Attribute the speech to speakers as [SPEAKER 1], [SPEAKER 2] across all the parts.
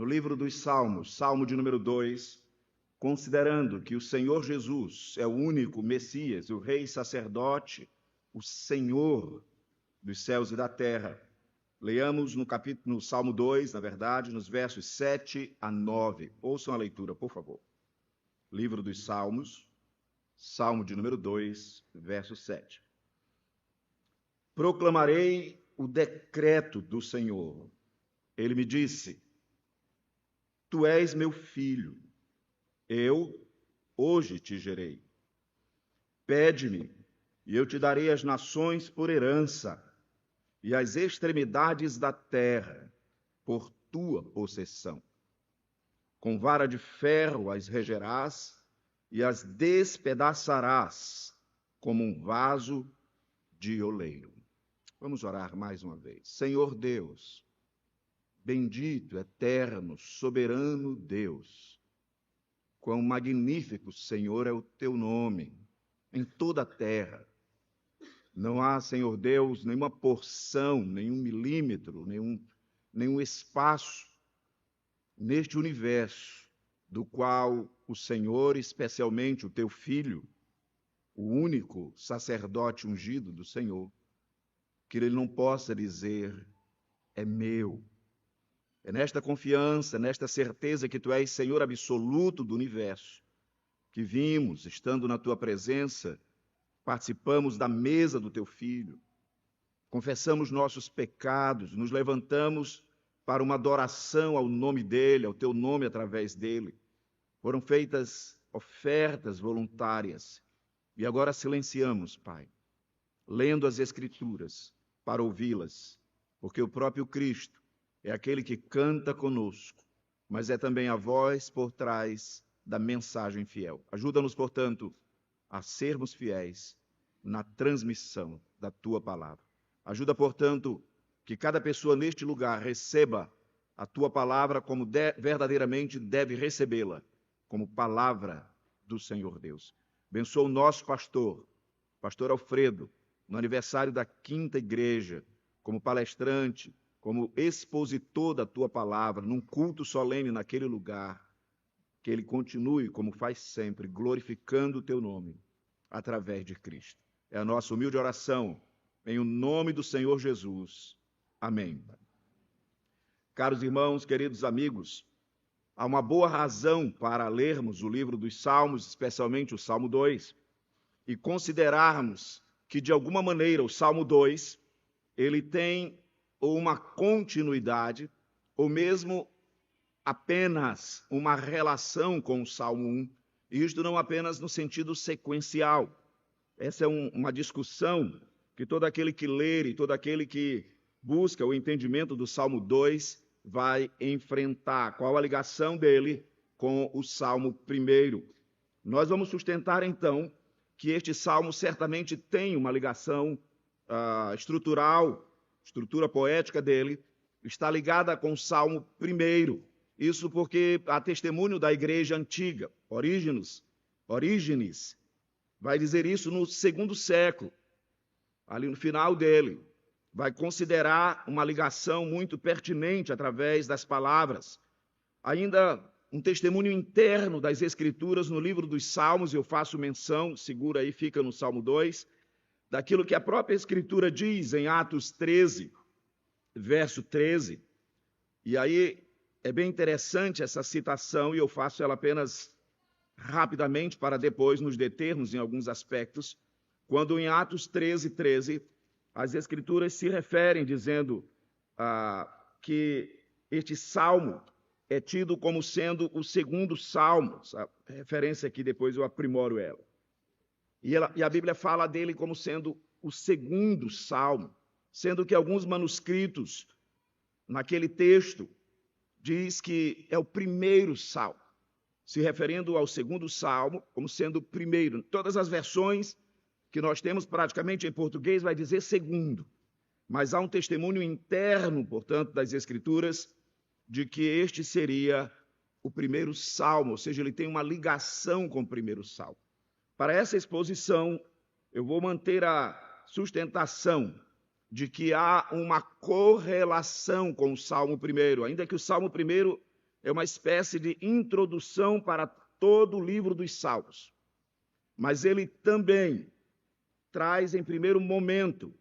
[SPEAKER 1] no livro dos Salmos, Salmo de número 2, considerando que o Senhor Jesus é o único Messias, o Rei Sacerdote, o Senhor dos céus e da terra. Leamos no Salmo 2, na verdade, nos versos 7 a 9. Ouçam a leitura, por favor. Livro dos Salmos, Salmo de número 2, verso 7. Proclamarei o decreto do Senhor. Ele me disse: Tu és meu filho, eu hoje te gerei. Pede-me, e eu te darei as nações por herança, e as extremidades da terra por tua possessão. Com vara de ferro as regerás, e as despedaçarás como um vaso de oleiro. Vamos orar mais uma vez. Senhor Deus, bendito, eterno, soberano Deus, quão magnífico, Senhor, é o teu nome em toda a terra. Não há, Senhor Deus, nenhuma porção, nenhum milímetro, nenhum espaço neste universo do qual o Senhor, especialmente o teu Filho, o único sacerdote ungido do Senhor, que ele não possa dizer: é meu. É nesta confiança, nesta certeza que tu és Senhor absoluto do universo, que vimos, estando na tua presença, participamos da mesa do teu Filho, confessamos nossos pecados, nos levantamos para uma adoração ao nome dele, ao teu nome através dele. Foram feitas ofertas voluntárias e agora silenciamos, Pai, lendo as Escrituras para ouvi-las, porque o próprio Cristo é aquele que canta conosco, mas é também a voz por trás da mensagem fiel. Ajuda-nos, portanto, a sermos fiéis na transmissão da tua palavra. Ajuda, portanto, que cada pessoa neste lugar receba a tua palavra como verdadeiramente deve recebê-la, como palavra do Senhor Deus. Abençoa o nosso pastor Alfredo, no aniversário da 5ª igreja, como palestrante, como expositor da tua palavra, num culto solene naquele lugar, que ele continue, como faz sempre, glorificando o teu nome, através de Cristo. É a nossa humilde oração, em o nome do Senhor Jesus. Amém. Caros irmãos, queridos amigos, há uma boa razão para lermos o livro dos Salmos, especialmente o Salmo 2, e considerarmos que, de alguma maneira, o Salmo 2, ele tem uma continuidade, ou mesmo apenas uma relação com o Salmo 1, e isto não apenas no sentido sequencial. Essa é uma discussão que todo aquele que ler e todo aquele que busca o entendimento do Salmo 2 vai enfrentar. Qual a ligação dele com o Salmo 1? Nós vamos sustentar, então, que este Salmo certamente tem uma ligação estrutural, estrutura poética dele, está ligada com o Salmo 1. Isso porque há testemunho da igreja antiga, Orígenes, vai dizer isso no 2º século, ali no final dele, vai considerar uma ligação muito pertinente através das palavras. Ainda um testemunho interno das Escrituras no livro dos Salmos, eu faço menção, segura aí, fica no Salmo 2, daquilo que a própria Escritura diz em Atos 13, verso 13. E aí é bem interessante essa citação, e eu faço ela apenas rapidamente para depois nos determos em alguns aspectos, quando em Atos 13, 13, as Escrituras se referem dizendo que este salmo é tido como sendo o 2º salmo. A referência aqui depois eu aprimoro ela. E a Bíblia fala dele como sendo o 2º salmo, sendo que alguns manuscritos naquele texto diz que é o 1º salmo, se referindo ao 2º salmo como sendo o 1º. Todas as versões que nós temos praticamente em português vai dizer 2º, mas há um testemunho interno, portanto, das Escrituras, de que este seria o 1º salmo, ou seja, ele tem uma ligação com o 1º salmo. Para essa exposição, eu vou manter a sustentação de que há uma correlação com o Salmo 1, ainda que o Salmo 1 é uma espécie de introdução para todo o livro dos Salmos. Mas ele também traz, em primeiro momento,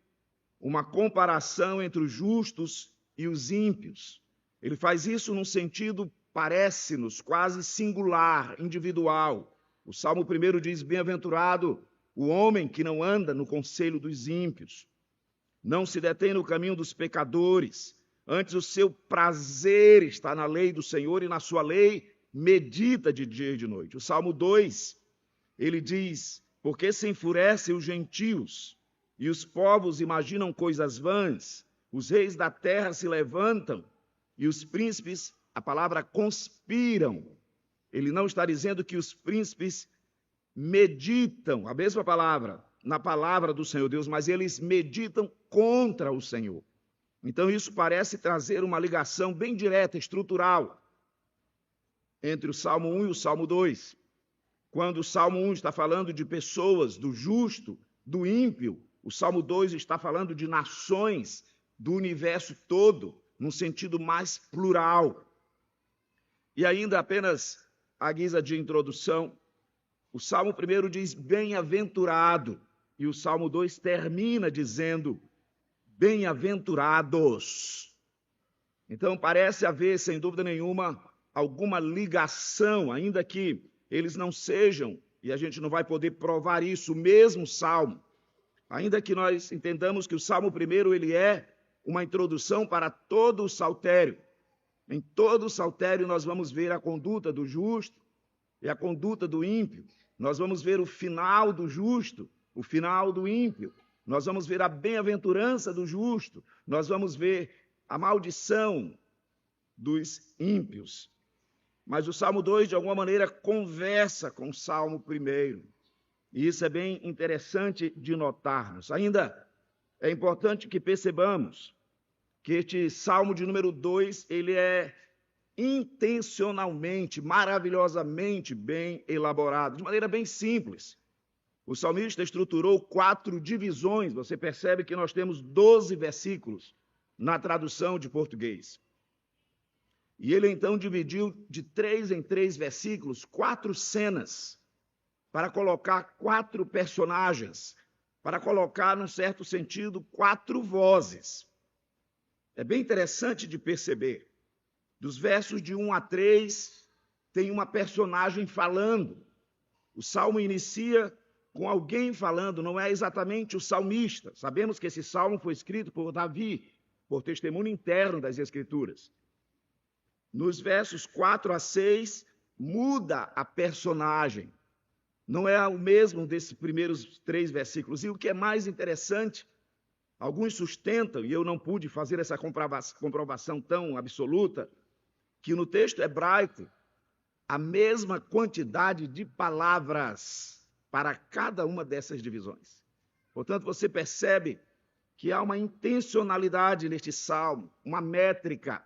[SPEAKER 1] uma comparação entre os justos e os ímpios. Ele faz isso num sentido, parece-nos, quase singular, individual. O Salmo 1 diz: bem-aventurado o homem que não anda no conselho dos ímpios, não se detém no caminho dos pecadores, antes o seu prazer está na lei do Senhor e na sua lei medita de dia e de noite. O Salmo 2, ele diz: porque se enfurecem os gentios e os povos imaginam coisas vãs, os reis da terra se levantam e os príncipes, a palavra conspiram. Ele não está dizendo que os príncipes meditam, a mesma palavra, na palavra do Senhor Deus, mas eles meditam contra o Senhor. Então isso parece trazer uma ligação bem direta, estrutural, entre o Salmo 1 e o Salmo 2. Quando o Salmo 1 está falando de pessoas, do justo, do ímpio, o Salmo 2 está falando de nações, do universo todo, num sentido mais plural. E ainda apenas à guisa de introdução, o Salmo 1 diz bem-aventurado, e o Salmo 2 termina dizendo bem-aventurados. Então parece haver, sem dúvida nenhuma, alguma ligação, ainda que eles não sejam, e a gente não vai poder provar isso, o mesmo Salmo. Ainda que nós entendamos que o Salmo 1 ele é uma introdução para todo o saltério. Em todo o saltério nós vamos ver a conduta do justo e a conduta do ímpio. Nós vamos ver o final do justo, o final do ímpio. Nós vamos ver a bem-aventurança do justo. Nós vamos ver a maldição dos ímpios. Mas o Salmo 2, de alguma maneira, conversa com o Salmo 1. E isso é bem interessante de notarmos. Ainda é importante que percebamos que este Salmo de número 2, ele é intencionalmente, maravilhosamente bem elaborado, de maneira bem simples. O salmista estruturou 4 divisões. Você percebe que nós temos 12 versículos na tradução de português. E ele então dividiu de 3 em 3 versículos 4 cenas, para colocar 4 personagens, para colocar, num certo sentido, 4 vozes. É bem interessante de perceber. Dos versos de 1 a 3, tem uma personagem falando. O salmo inicia com alguém falando, não é exatamente o salmista. Sabemos que esse salmo foi escrito por Davi, por testemunho interno das Escrituras. Nos versos 4 a 6, muda a personagem. Não é o mesmo desses primeiros 3 versículos. E o que é mais interessante, alguns sustentam, e eu não pude fazer essa comprovação tão absoluta, que no texto hebraico, a mesma quantidade de palavras para cada uma dessas divisões. Portanto, você percebe que há uma intencionalidade neste salmo, uma métrica,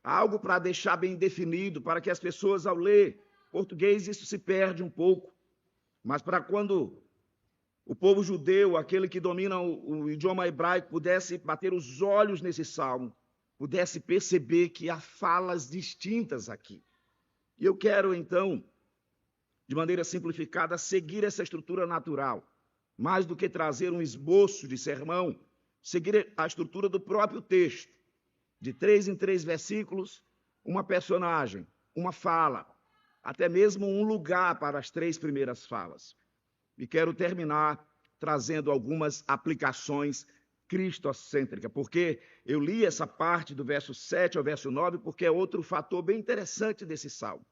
[SPEAKER 1] algo para deixar bem definido, para que as pessoas, ao ler português, isso se perde um pouco. Mas para quando o povo judeu, aquele que domina o idioma hebraico, pudesse bater os olhos nesse salmo, pudesse perceber que há falas distintas aqui. E eu quero, então, de maneira simplificada, seguir essa estrutura natural, mais do que trazer um esboço de sermão, seguir a estrutura do próprio texto, de 3 em 3 versículos, uma personagem, uma fala, até mesmo um lugar para as 3 primeiras falas. E quero terminar trazendo algumas aplicações cristocêntricas, porque eu li essa parte do verso 7 ao verso 9, porque é outro fator bem interessante desse salmo.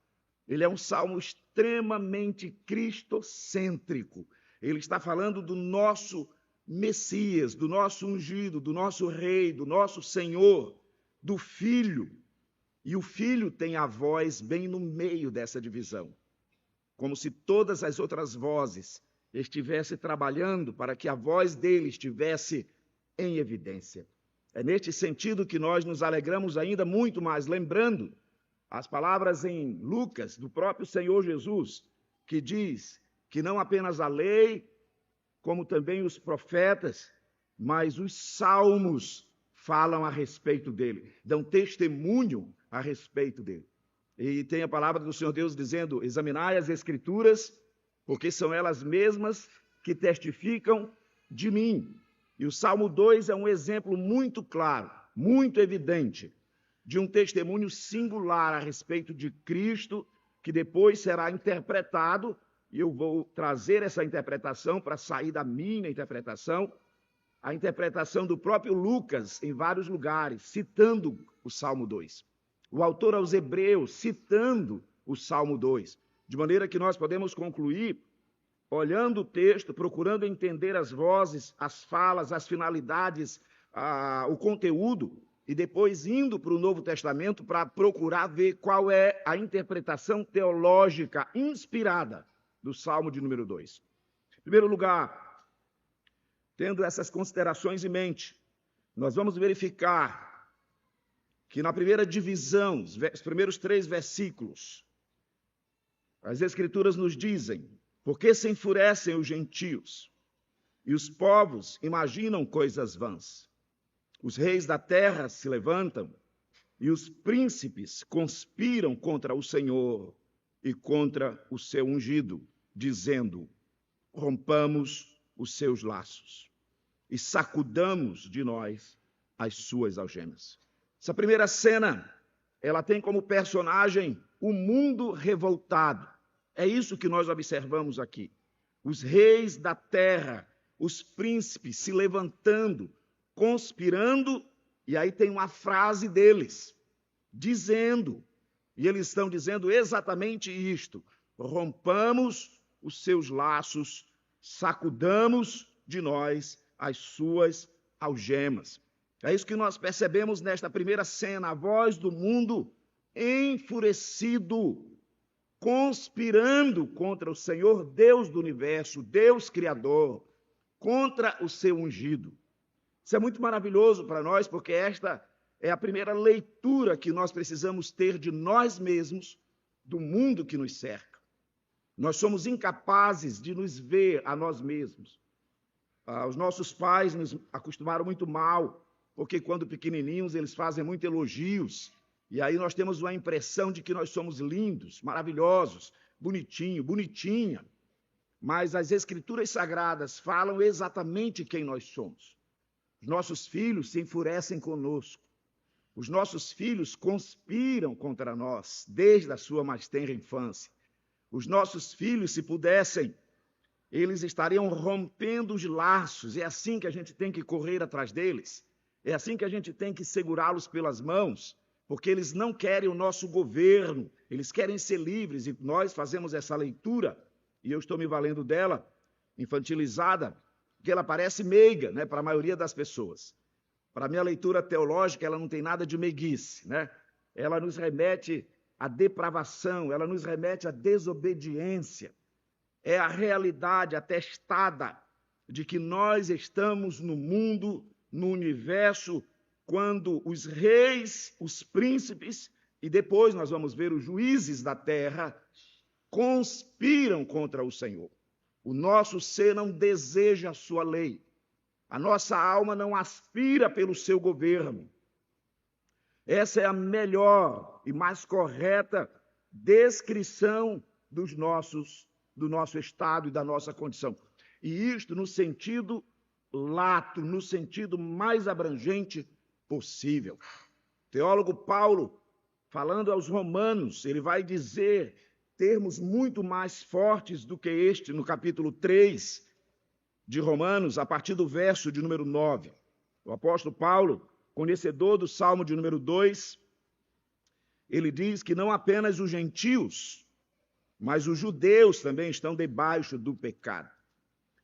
[SPEAKER 1] Ele é um salmo extremamente cristocêntrico. Ele está falando do nosso Messias, do nosso ungido, do nosso rei, do nosso Senhor, do Filho. E o Filho tem a voz bem no meio dessa divisão, como se todas as outras vozes estivessem trabalhando para que a voz dele estivesse em evidência. É neste sentido que nós nos alegramos ainda muito mais, lembrando as palavras em Lucas, do próprio Senhor Jesus, que diz que não apenas a lei, como também os profetas, mas os salmos falam a respeito dele, dão testemunho a respeito dele. E tem a palavra do Senhor Deus dizendo: examinai as Escrituras, porque são elas mesmas que testificam de mim. E o Salmo 2 é um exemplo muito claro, muito evidente, de um testemunho singular a respeito de Cristo, que depois será interpretado, e eu vou trazer essa interpretação para sair da minha interpretação, a interpretação do próprio Lucas em vários lugares, citando o Salmo 2. O autor aos Hebreus citando o Salmo 2, de maneira que nós podemos concluir, olhando o texto, procurando entender as vozes, as falas, as finalidades, o conteúdo, e depois indo para o Novo Testamento para procurar ver qual é a interpretação teológica inspirada do Salmo de número 2. Em primeiro lugar, tendo essas considerações em mente, nós vamos verificar que na primeira divisão, os primeiros 3 versículos, as Escrituras nos dizem: por que se enfurecem os gentios e os povos imaginam coisas vãs? Os reis da terra se levantam e os príncipes conspiram contra o Senhor e contra o seu ungido, dizendo: rompamos os seus laços e sacudamos de nós as suas algemas. Essa primeira cena, ela tem como personagem o mundo revoltado. É isso que nós observamos aqui. Os reis da terra, os príncipes se levantando, conspirando, e aí tem uma frase deles, dizendo, e eles estão dizendo exatamente isto: rompamos os seus laços, sacudamos de nós as suas algemas. É isso que nós percebemos nesta primeira cena, a voz do mundo enfurecido, conspirando contra o Senhor Deus do universo, Deus Criador, contra o seu ungido. Isso é muito maravilhoso para nós, porque esta é a primeira leitura que nós precisamos ter de nós mesmos, do mundo que nos cerca. Nós somos incapazes de nos ver a nós mesmos. Os nossos pais nos acostumaram muito mal, porque quando pequenininhos eles fazem muitos elogios, e aí nós temos uma impressão de que nós somos lindos, maravilhosos, bonitinho, bonitinha. Mas as Escrituras Sagradas falam exatamente quem nós somos. Os nossos filhos se enfurecem conosco. Os nossos filhos conspiram contra nós, desde a sua mais tenra infância. Os nossos filhos, se pudessem, eles estariam rompendo os laços. É assim que a gente tem que correr atrás deles. É assim que a gente tem que segurá-los pelas mãos, porque eles não querem o nosso governo, eles querem ser livres, e nós fazemos essa leitura, e eu estou me valendo dela, infantilizada, porque ela parece meiga, né, para a maioria das pessoas. Para a minha leitura teológica, ela não tem nada de meiguice, né? Ela nos remete à depravação, ela nos remete à desobediência. É a realidade atestada de que nós estamos no mundo, no universo, quando os reis, os príncipes, e depois nós vamos ver os juízes da terra, conspiram contra o Senhor. O nosso ser não deseja a sua lei. A nossa alma não aspira pelo seu governo. Essa é a melhor e mais correta descrição do nosso estado e da nossa condição. E isto no sentido lato, no sentido mais abrangente possível. O teólogo Paulo, falando aos romanos, ele vai dizer termos muito mais fortes do que este no capítulo 3 de Romanos, a partir do verso de número 9. O apóstolo Paulo, conhecedor do Salmo de número 2, ele diz que não apenas os gentios, mas os judeus também estão debaixo do pecado.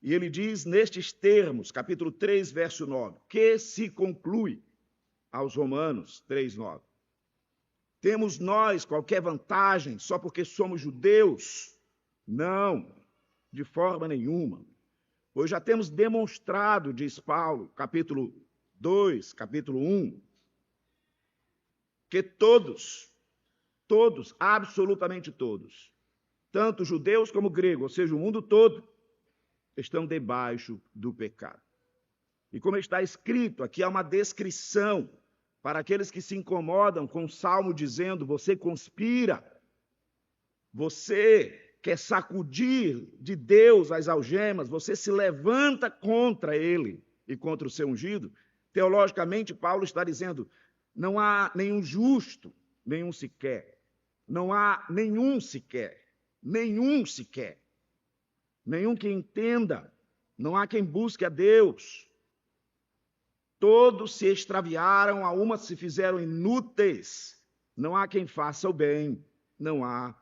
[SPEAKER 1] E ele diz nestes termos, capítulo 3, verso 9, que se conclui aos Romanos 3, 9. Temos nós qualquer vantagem só porque somos judeus? Não, de forma nenhuma. Pois já temos demonstrado, diz Paulo, capítulo 2, capítulo 1, que todos, absolutamente todos, tanto judeus como gregos, ou seja, o mundo todo, estão debaixo do pecado. E como está escrito, aqui há uma descrição para aqueles que se incomodam com o salmo dizendo: você conspira, você quer sacudir de Deus as algemas, você se levanta contra ele e contra o seu ungido. Teologicamente, Paulo está dizendo: não há nenhum justo, nenhum sequer. Não há nenhum sequer. Nenhum sequer. Nenhum que entenda. Não há quem busque a Deus. Todos se extraviaram, a uma se fizeram inúteis. Não há quem faça o bem. Não há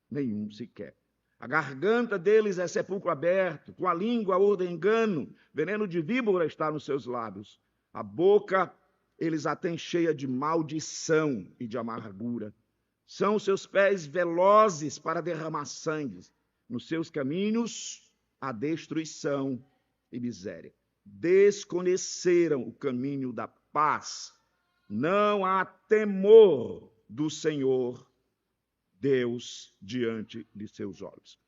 [SPEAKER 1] nenhum sequer. A garganta deles é sepulcro aberto, com a língua urda engano, veneno de víbora está nos seus lábios. A boca eles a têm cheia de maldição e de amargura. São os seus pés velozes para derramar sangue. Nos seus caminhos há destruição e miséria. Desconheceram o caminho da paz. Não há temor do Senhor Deus diante de seus olhos.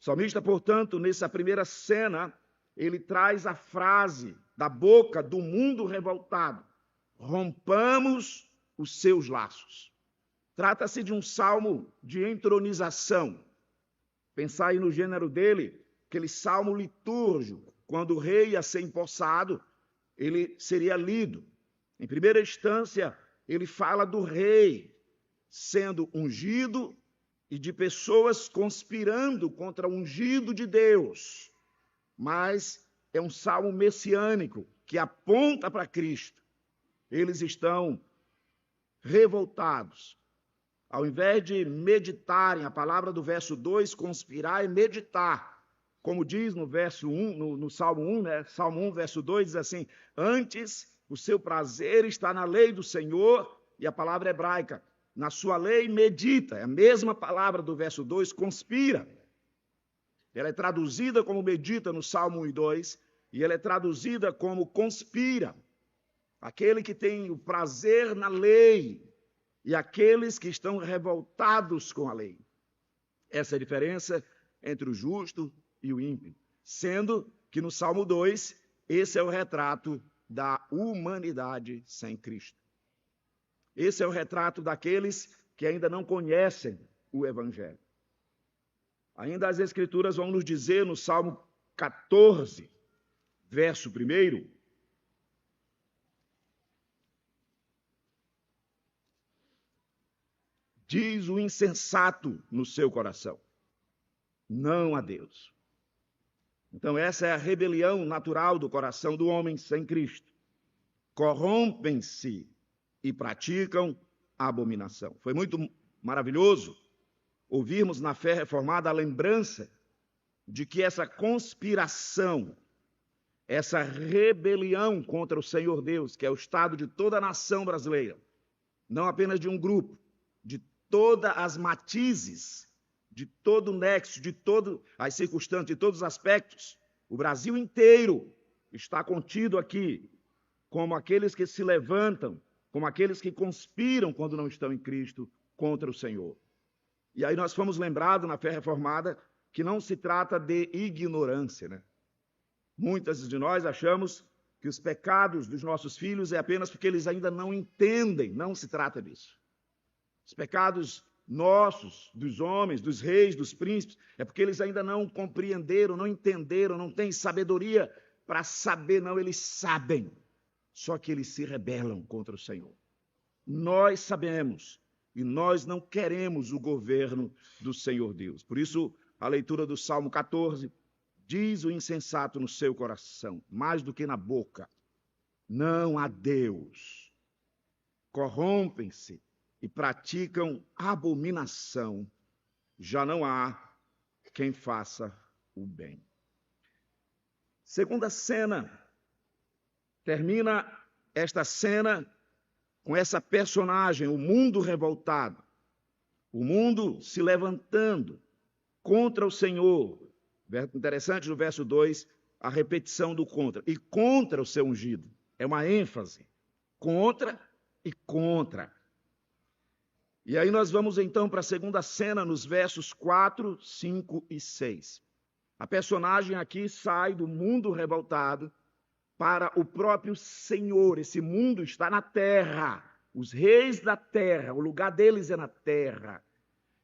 [SPEAKER 1] O salmista, portanto, nessa primeira cena, ele traz a frase da boca do mundo revoltado: rompamos os seus laços. Trata-se de um salmo de entronização. Pensar aí no gênero dele, aquele salmo litúrgico, quando o rei ia ser empossado, ele seria lido. Em primeira instância, ele fala do rei sendo ungido e de pessoas conspirando contra o ungido de Deus. Mas é um salmo messiânico que aponta para Cristo. Eles estão revoltados. Ao invés de meditarem, a palavra do verso 2, conspirar é meditar. Como diz no verso 1, no Salmo 1, né? Salmo 1, verso 2, diz assim: antes o seu prazer está na lei do Senhor, e a palavra hebraica, na sua lei medita. É a mesma palavra do verso 2, conspira. Ela é traduzida como medita no Salmo 1 e 2, e ela é traduzida como conspira. Aquele que tem o prazer na lei e aqueles que estão revoltados com a lei. Essa é a diferença entre o justo e o ímpio. Sendo que no Salmo 2, esse é o retrato da humanidade sem Cristo. Esse é o retrato daqueles que ainda não conhecem o Evangelho. Ainda as Escrituras vão nos dizer no Salmo 14, verso 1, diz o insensato no seu coração: não a Deus. Então essa é a rebelião natural do coração do homem sem Cristo. Corrompem-se e praticam a abominação. Foi muito maravilhoso ouvirmos na fé reformada a lembrança de que essa conspiração, essa rebelião contra o Senhor Deus, que é o estado de toda a nação brasileira, não apenas de um grupo, de todas as matizes, de todo o nexo, de todas as circunstâncias, de todos os aspectos, o Brasil inteiro está contido aqui, como aqueles que se levantam, como aqueles que conspiram quando não estão em Cristo contra o Senhor. E aí nós fomos lembrados na fé reformada que não se trata de ignorância, né? Muitas de nós achamos que os pecados dos nossos filhos é apenas porque eles ainda não entendem, não se trata disso. Os pecados nossos, dos homens, dos reis, dos príncipes, é porque eles ainda não compreenderam, não entenderam, não têm sabedoria para saber, não, eles sabem. Só que eles se rebelam contra o Senhor. Nós sabemos e nós não queremos o governo do Senhor Deus. Por isso, a leitura do Salmo 14 diz o insensato no seu coração, mais do que na boca: não há Deus. Corrompem-se e praticam abominação. Já não há quem faça o bem. Segunda cena. Termina esta cena com essa personagem, o mundo revoltado, o mundo se levantando contra o Senhor. Interessante no verso 2, a repetição do contra. E contra o seu ungido. É uma ênfase. Contra e contra. E aí nós vamos então para a segunda cena, nos versos 4, 5 e 6. A personagem aqui sai do mundo revoltado para o próprio Senhor. Esse mundo está na terra, Os reis da terra, o lugar deles é na terra.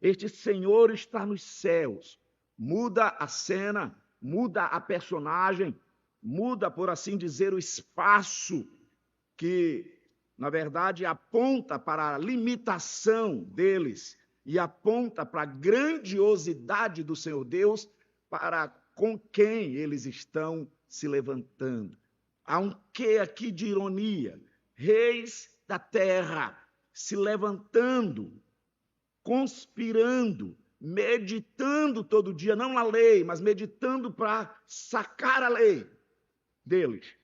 [SPEAKER 1] Este Senhor está nos céus. Muda a cena, muda a personagem, muda, por assim dizer, o espaço que, na verdade, aponta para a limitação deles e aponta para a grandiosidade do Senhor Deus, para com quem eles estão se levantando. Há um quê aqui de ironia. Reis da terra se levantando, conspirando, meditando todo dia, não na lei, mas meditando para sacar a lei deles.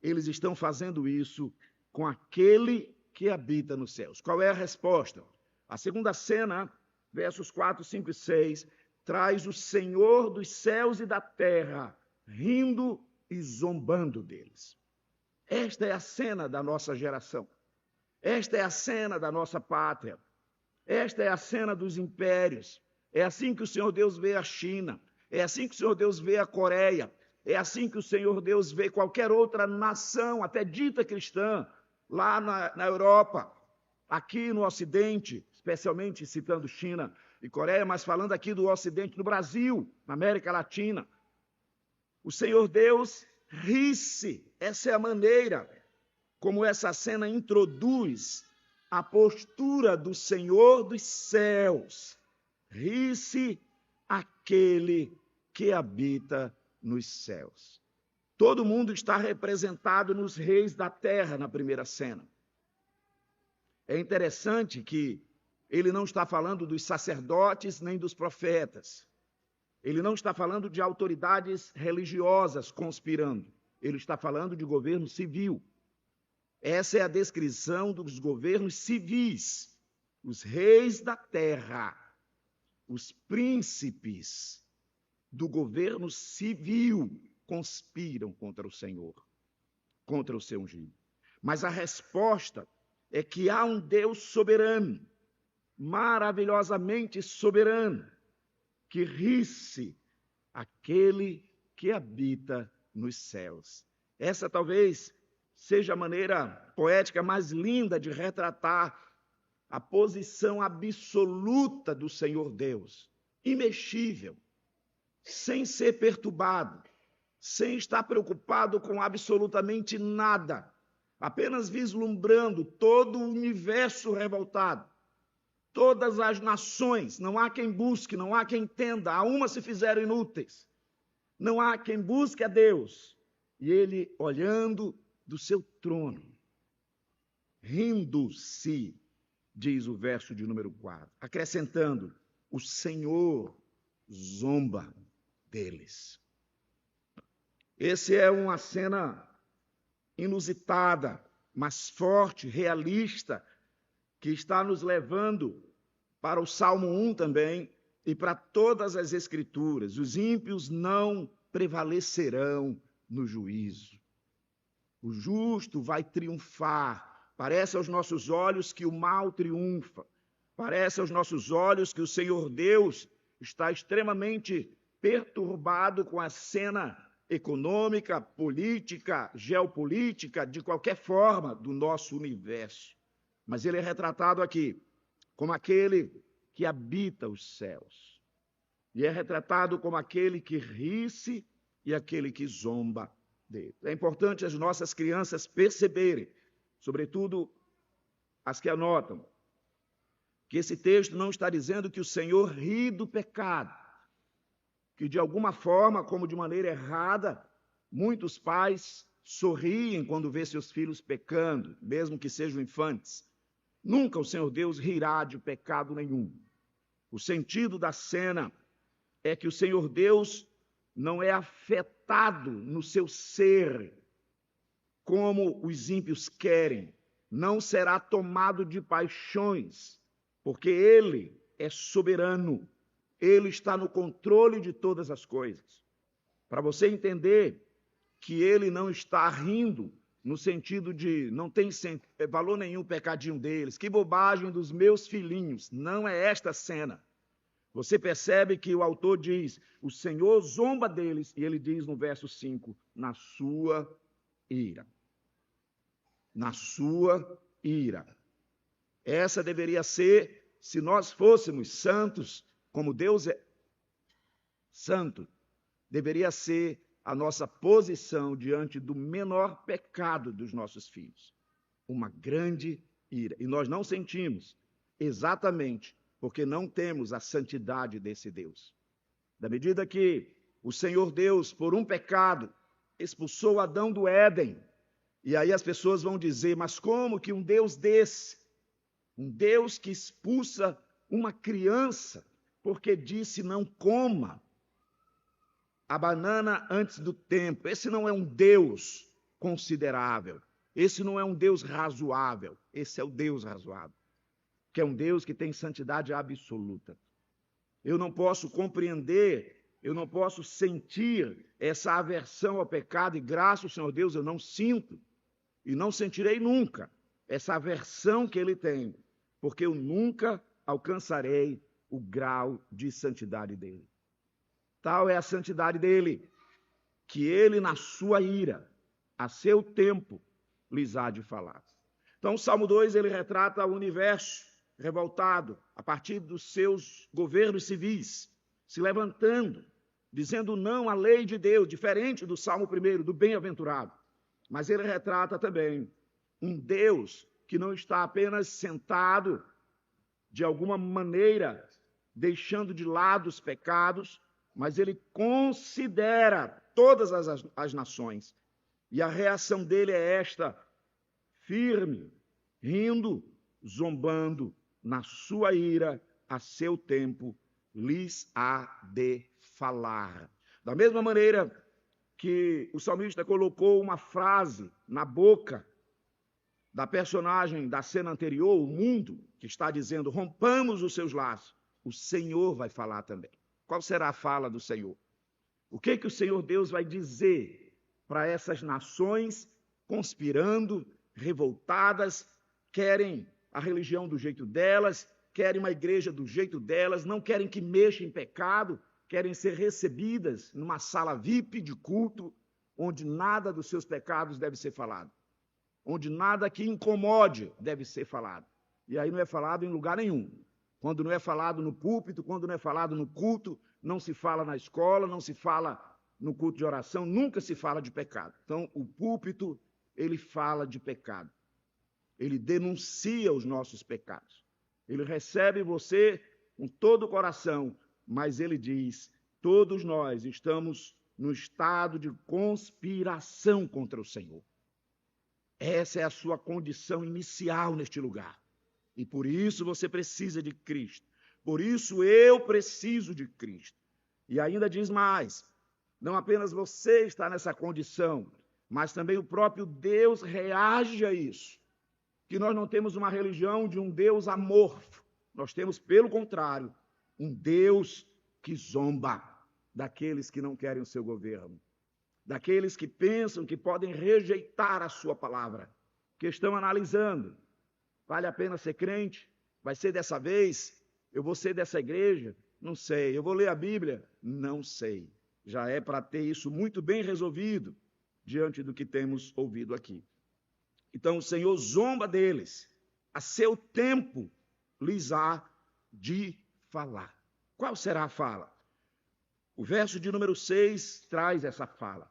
[SPEAKER 1] Eles estão fazendo isso com aquele que habita nos céus. Qual é a resposta? A segunda cena, versos 4, 5 e 6, traz o Senhor dos céus e da terra, rindo e zombando deles. Esta é a cena da nossa geração. Esta é a cena da nossa pátria. Esta é a cena dos impérios. É assim que o Senhor Deus vê a China. É assim que o Senhor Deus vê a Coreia. É assim que o Senhor Deus vê qualquer outra nação, até dita cristã, lá na Europa, aqui no Ocidente, especialmente citando China e Coreia, mas falando aqui do Ocidente, no Brasil, na América Latina. O Senhor Deus ri-se. Essa é a maneira como essa cena introduz a postura do Senhor dos céus. Ri-se aquele que habita nos céus. Todo mundo está representado nos reis da terra na primeira cena. É interessante que ele não está falando dos sacerdotes nem dos profetas. Ele não está falando de autoridades religiosas conspirando. Ele está falando de governo civil. Essa é a descrição dos governos civis. Os reis da terra, os príncipes do governo civil conspiram contra o Senhor, contra o seu ungido. Mas a resposta é que há um Deus soberano, maravilhosamente soberano, que ri-se aquele que habita nos céus. Essa talvez seja a maneira poética mais linda de retratar a posição absoluta do Senhor Deus, imexível, sem ser perturbado, sem estar preocupado com absolutamente nada, apenas vislumbrando todo o universo revoltado, todas as nações. Não há quem busque, não há quem entenda, a uma se fizeram inúteis. Não há quem busque a Deus. E ele olhando do seu trono, rindo-se, diz o verso de número 4, acrescentando, o Senhor zomba deles. Essa é uma cena inusitada, mas forte, realista, que está nos levando para o Salmo 1 também e para todas as Escrituras. Os ímpios não prevalecerão no juízo. O justo vai triunfar. Parece aos nossos olhos que o mal triunfa. Parece aos nossos olhos que o Senhor Deus está extremamente perturbado com a cena econômica, política, geopolítica, de qualquer forma, do nosso universo. Mas ele é retratado aqui como aquele que habita os céus. E é retratado como aquele que ri-se e aquele que zomba dele. É importante as nossas crianças perceberem, sobretudo as que anotam, que esse texto não está dizendo que o Senhor ri do pecado, que de alguma forma, como de maneira errada, muitos pais sorriem quando vê seus filhos pecando, mesmo que sejam infantes. Nunca o Senhor Deus rirá de pecado nenhum. O sentido da cena é que o Senhor Deus não é afetado no seu ser como os ímpios querem, não será tomado de paixões, porque ele é soberano, ele está no controle de todas as coisas. Para você entender que ele não está rindo, no sentido de não tem valor nenhum o pecadinho deles, que bobagem dos meus filhinhos, não é esta cena. Você percebe que o autor diz, o Senhor zomba deles, e ele diz no verso 5, na sua ira. Na sua ira. Essa deveria ser, se nós fôssemos santos, como Deus é santo, deveria ser a nossa posição diante do menor pecado dos nossos filhos. Uma grande ira. E nós não sentimos, exatamente porque não temos a santidade desse Deus. Da medida que o Senhor Deus, por um pecado, expulsou Adão do Éden, e aí as pessoas vão dizer, mas como que um Deus desse, um Deus que expulsa uma criança, porque disse não coma a banana antes do tempo, esse não é um Deus considerável, esse não é um Deus razoável, esse é o Deus razoável, que é um Deus que tem santidade absoluta. Eu não posso compreender, eu não posso sentir essa aversão ao pecado, e graças ao Senhor Deus eu não sinto, e não sentirei nunca, essa aversão que ele tem, porque eu nunca alcançarei o grau de santidade dele. Tal é a santidade dele, que ele, na sua ira, a seu tempo, lhes há de falar. Então, o Salmo 2, ele retrata o universo revoltado, a partir dos seus governos civis, se levantando, dizendo não à lei de Deus, diferente do Salmo 1, do bem-aventurado. Mas ele retrata também um Deus que não está apenas sentado, de alguma maneira, deixando de lado os pecados, mas ele considera todas as nações. E a reação dele é esta, firme, rindo, zombando, na sua ira, a seu tempo, lhes há de falar. Da mesma maneira que o salmista colocou uma frase na boca da personagem da cena anterior, o mundo, que está dizendo, rompamos os seus laços, o Senhor vai falar também. Qual será a fala do Senhor? O que o Senhor Deus vai dizer para essas nações conspirando, revoltadas, querem a religião do jeito delas, querem uma igreja do jeito delas, não querem que mexa em pecado, querem ser recebidas numa sala VIP de culto, onde nada dos seus pecados deve ser falado, onde nada que incomode deve ser falado. E aí não é falado em lugar nenhum. Quando não é falado no púlpito, quando não é falado no culto, não se fala na escola, não se fala no culto de oração, nunca se fala de pecado. Então, o púlpito, ele fala de pecado. Ele denuncia os nossos pecados. Ele recebe você com todo o coração, mas ele diz, todos nós estamos no estado de conspiração contra o Senhor. Essa é a sua condição inicial neste lugar. E por isso você precisa de Cristo. Por isso eu preciso de Cristo. E ainda diz mais, não apenas você está nessa condição, mas também o próprio Deus reage a isso. Que nós não temos uma religião de um Deus amorfo. Nós temos, pelo contrário, um Deus que zomba daqueles que não querem o seu governo. Daqueles que pensam que podem rejeitar a sua palavra. Que estão analisando. Vale a pena ser crente? Vai ser dessa vez? Eu vou ser dessa igreja? Não sei. Eu vou ler a Bíblia? Não sei. Já é para ter isso muito bem resolvido diante do que temos ouvido aqui. Então o Senhor zomba deles. A seu tempo lhes há de falar. Qual será a fala? O verso de número 6 traz essa fala.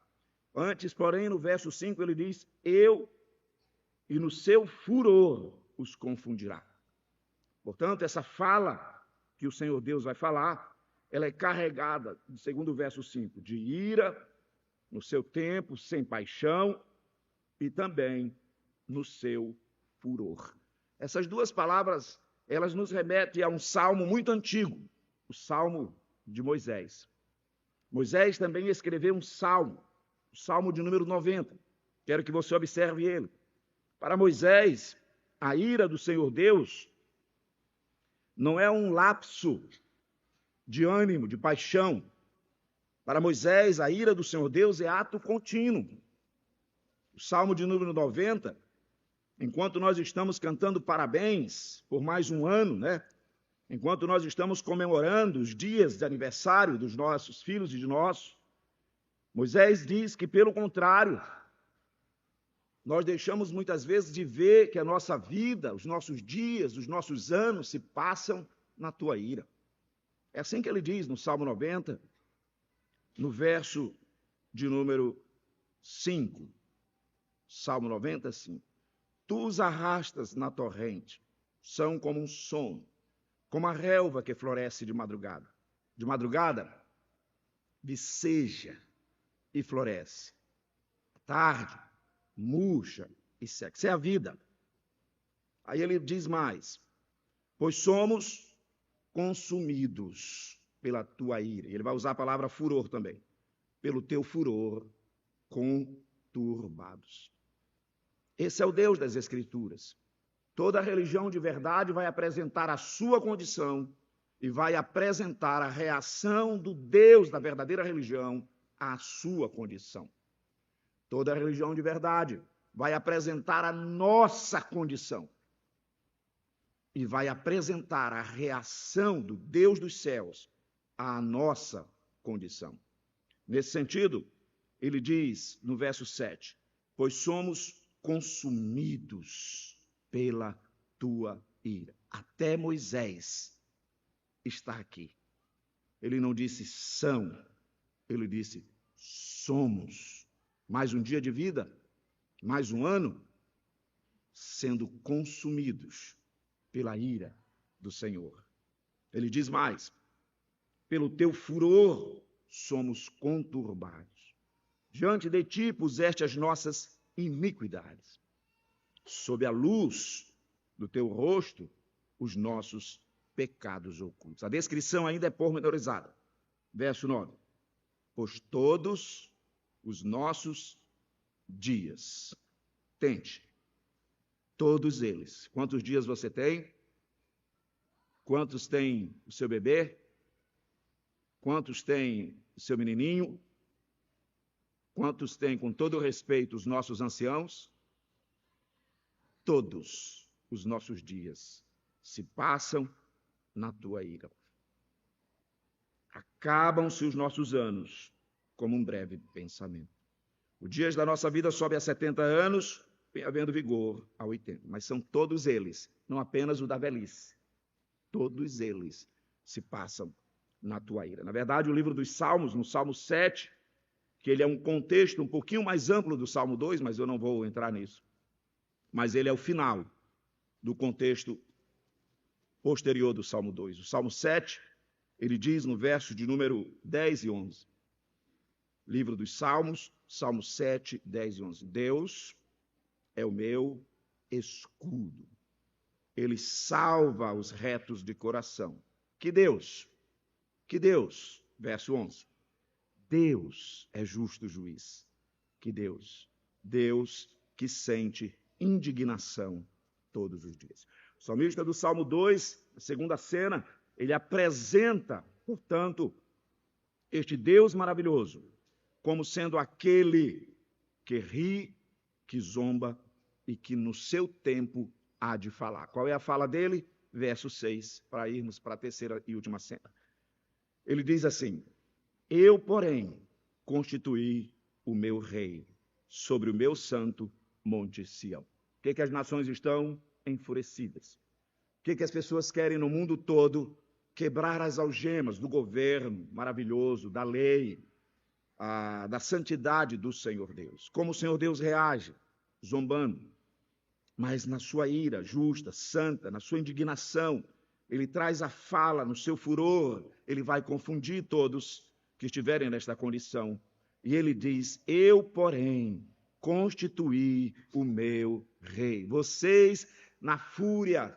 [SPEAKER 1] Antes, porém, no verso 5 ele diz, eu e no seu furor os confundirá. Portanto, essa fala que o Senhor Deus vai falar, ela é carregada, segundo o verso 5, de ira, no seu tempo, sem paixão, e também no seu furor. Essas duas palavras, elas nos remetem a um salmo muito antigo, o Salmo de Moisés. Moisés também escreveu um salmo, o Salmo de número 90. Quero que você observe ele. Para Moisés, a ira do Senhor Deus não é um lapso de ânimo, de paixão. Para Moisés, a ira do Senhor Deus é ato contínuo. O Salmo de número 90, enquanto nós estamos cantando parabéns por mais um ano, enquanto nós estamos comemorando os dias de aniversário dos nossos filhos e de nossos, Moisés diz que, pelo contrário, Nós deixamos muitas vezes de ver que a nossa vida, os nossos dias, os nossos anos se passam na tua ira. É assim que ele diz no Salmo 90, no verso de número 5. Salmo 90, 5. Tu os arrastas na torrente, são como um sono, como a relva que floresce de madrugada. De madrugada, viceja e floresce. Tarde, murcha e seca. Isso é a vida. Aí ele diz mais, pois somos consumidos pela tua ira. Ele vai usar a palavra furor também. Pelo teu furor, conturbados. Esse é o Deus das Escrituras. Toda religião de verdade vai apresentar a sua condição e vai apresentar a reação do Deus da verdadeira religião à sua condição. Toda religião de verdade vai apresentar a nossa condição e vai apresentar a reação do Deus dos céus à nossa condição. Nesse sentido, ele diz no verso 7, pois somos consumidos pela tua ira. Até Moisés está aqui. Ele não disse são, ele disse somos. Mais um dia de vida, mais um ano, sendo consumidos pela ira do Senhor. Ele diz mais, pelo teu furor somos conturbados. Diante de ti puseste as nossas iniquidades. Sob a luz do teu rosto, os nossos pecados ocultos. A descrição ainda é pormenorizada. Verso 9. Pois todos os nossos dias, tente, todos eles. Quantos dias você tem? Quantos tem o seu bebê? Quantos tem o seu menininho? Quantos tem, com todo respeito, os nossos anciãos? Todos os nossos dias se passam na tua ira. Acabam-se os nossos anos como um breve pensamento. Os dias da nossa vida sobe a 70 anos, vem havendo vigor a 80. Mas são todos eles, não apenas o da velhice. Todos eles se passam na tua ira. Na verdade, o livro dos Salmos, no Salmo 7, que ele é um contexto um pouquinho mais amplo do Salmo 2, mas eu não vou entrar nisso. Mas ele é o final do contexto posterior do Salmo 2. O Salmo 7, ele diz no verso de número 10 e 11. Livro dos Salmos, Salmo 7, 10 e 11. Deus é o meu escudo. Ele salva os retos de coração. Que Deus, verso 11. Deus é justo juiz. Que Deus que sente indignação todos os dias. O salmista do Salmo 2, a segunda cena, ele apresenta, portanto, este Deus maravilhoso como sendo aquele que ri, que zomba e que no seu tempo há de falar. Qual é a fala dele? Verso 6, para irmos para a terceira e última cena. Ele diz assim, eu, porém, constituí o meu rei sobre o meu santo monte Sião. O que as nações estão? Enfurecidas. O que as pessoas querem no mundo todo? Quebrar as algemas do governo maravilhoso, da lei, da santidade do Senhor Deus. Como o Senhor Deus reage? Zombando. Mas na sua ira justa, santa, na sua indignação, ele traz a fala, no seu furor, ele vai confundir todos que estiverem nesta condição. E ele diz, eu, porém, constituí o meu rei. Vocês, na fúria,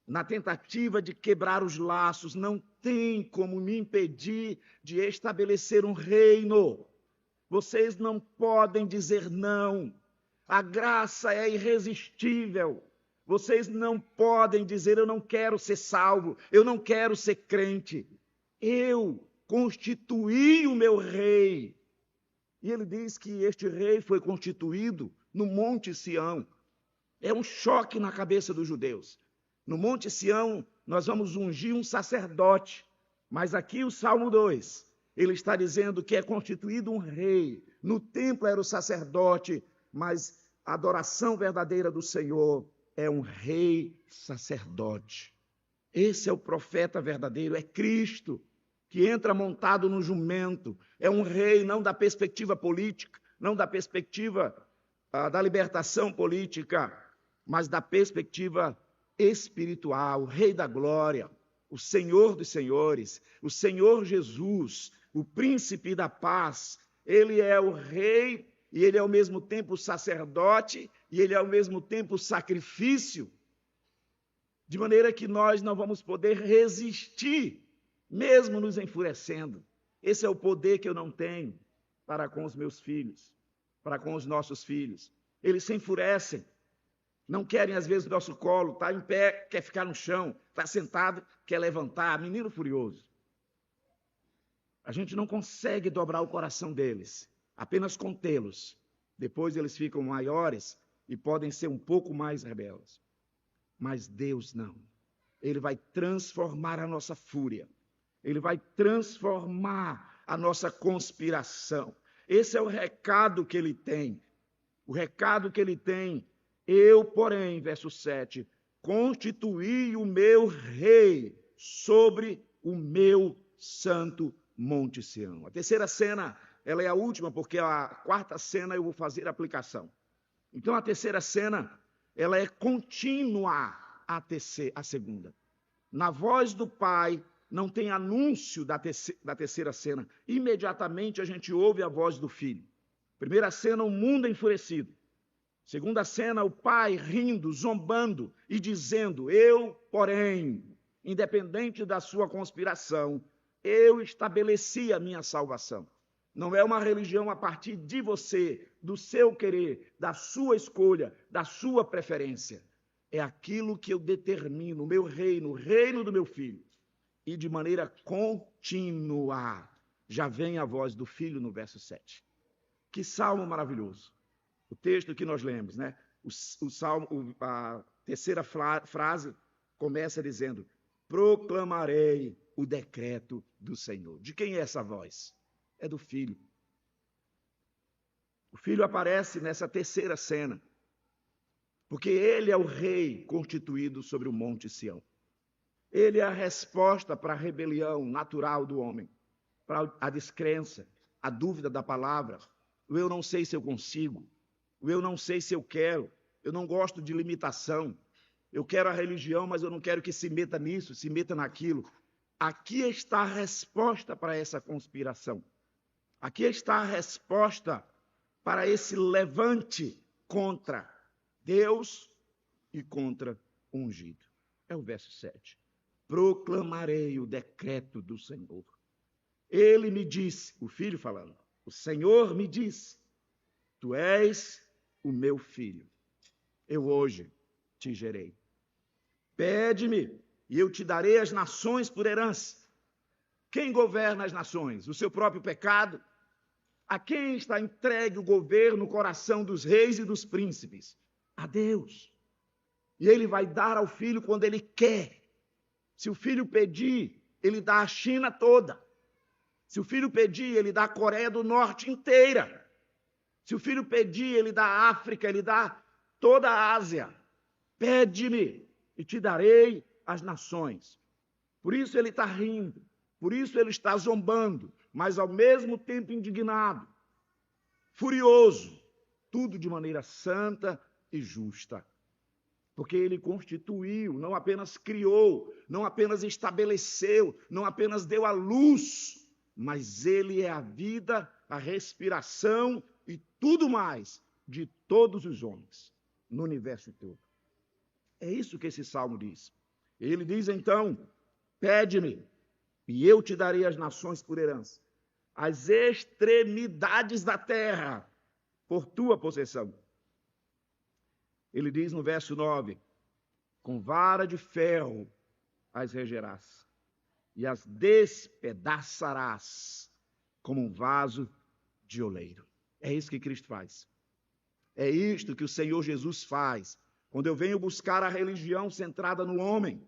[SPEAKER 1] na tentativa de quebrar os laços, não tem como me impedir de estabelecer um reino. Vocês não podem dizer não. A graça é irresistível. Vocês não podem dizer, eu não quero ser salvo, eu não quero ser crente. Eu constituí o meu rei. E ele diz que este rei foi constituído no Monte Sião. É um choque na cabeça dos judeus. No Monte Sião, nós vamos ungir um sacerdote. Mas aqui o Salmo 2, ele está dizendo que é constituído um rei. No templo era o sacerdote, mas A adoração verdadeira do Senhor é um rei sacerdote. Esse é o profeta verdadeiro, é Cristo, que entra montado no jumento. É um rei não da perspectiva política, não da perspectiva da libertação política, mas da perspectiva espiritual, o Rei da Glória, o Senhor dos Senhores, o Senhor Jesus, o Príncipe da Paz. Ele é o Rei e ele é ao mesmo tempo sacerdote e ele é ao mesmo tempo sacrifício, de maneira que nós não vamos poder resistir, mesmo nos enfurecendo. Esse é o poder que eu não tenho para com os meus filhos, para com os nossos filhos. Eles se enfurecem, não querem às vezes o nosso colo, está em pé, quer ficar no chão, está sentado, quer levantar, menino furioso. A gente não consegue dobrar o coração deles, apenas contê-los. Depois eles ficam maiores e podem ser um pouco mais rebeldes. Mas Deus não. Ele vai transformar a nossa fúria. Ele vai transformar a nossa conspiração. Esse é o recado que ele tem. O recado que ele tem. Eu, porém, verso 7, constituí o meu rei sobre o meu santo Monte Sião. A terceira cena, ela é a última, porque a quarta cena eu vou fazer a aplicação. Então, a terceira cena, ela é contínua à segunda. Na voz do Pai, não tem anúncio da terceira cena. Imediatamente a gente ouve a voz do Filho. Primeira cena, o mundo enfurecido. Segunda cena, o Pai rindo, zombando e dizendo: eu, porém, independente da sua conspiração, eu estabeleci a minha salvação. Não é uma religião a partir de você, do seu querer, da sua escolha, da sua preferência. É aquilo que eu determino, o meu reino, o reino do meu Filho. E de maneira contínua, já vem a voz do Filho no verso 7. Que salmo maravilhoso. O texto que nós lemos, né? A terceira frase começa dizendo: proclamarei o decreto do Senhor. De quem é essa voz? É do Filho. O Filho aparece nessa terceira cena, porque ele é o rei constituído sobre o Monte Sião. Ele é a resposta para a rebelião natural do homem, para a descrença, a dúvida da palavra, o eu não sei se eu consigo, o eu não sei se eu quero, eu não gosto de limitação, eu quero a religião, mas eu não quero que se meta nisso, se meta naquilo. Aqui está a resposta para essa conspiração. Aqui está a resposta para esse levante contra Deus e contra o ungido. É o verso 7. Proclamarei o decreto do Senhor. Ele me disse, o Filho falando, o Senhor me disse: tu és o meu filho, eu hoje te gerei. Pede-me e eu te darei as nações por herança. Quem governa as nações? O seu próprio pecado? A quem está entregue o governo no coração dos reis e dos príncipes? A Deus. E ele vai dar ao filho quando ele quer. Se o filho pedir, ele dá a China toda. Se o filho pedir, ele dá a Coreia do Norte inteira. Se o filho pedir, ele dá a África, ele dá toda a Ásia. Pede-me e te darei as nações. Por isso ele está rindo, por isso ele está zombando, mas ao mesmo tempo indignado, furioso, tudo de maneira santa e justa. Porque ele constituiu, não apenas criou, não apenas estabeleceu, não apenas deu à luz, mas ele é a vida, a respiração e tudo mais de todos os homens no universo todo. É isso que esse salmo diz. Ele diz então: pede-me e eu te darei as nações por herança, as extremidades da terra por tua possessão. Ele diz no verso 9: com vara de ferro as regerás e as despedaçarás como um vaso de oleiro. É isso que Cristo faz. É isto que o Senhor Jesus faz. Quando eu venho buscar a religião centrada no homem,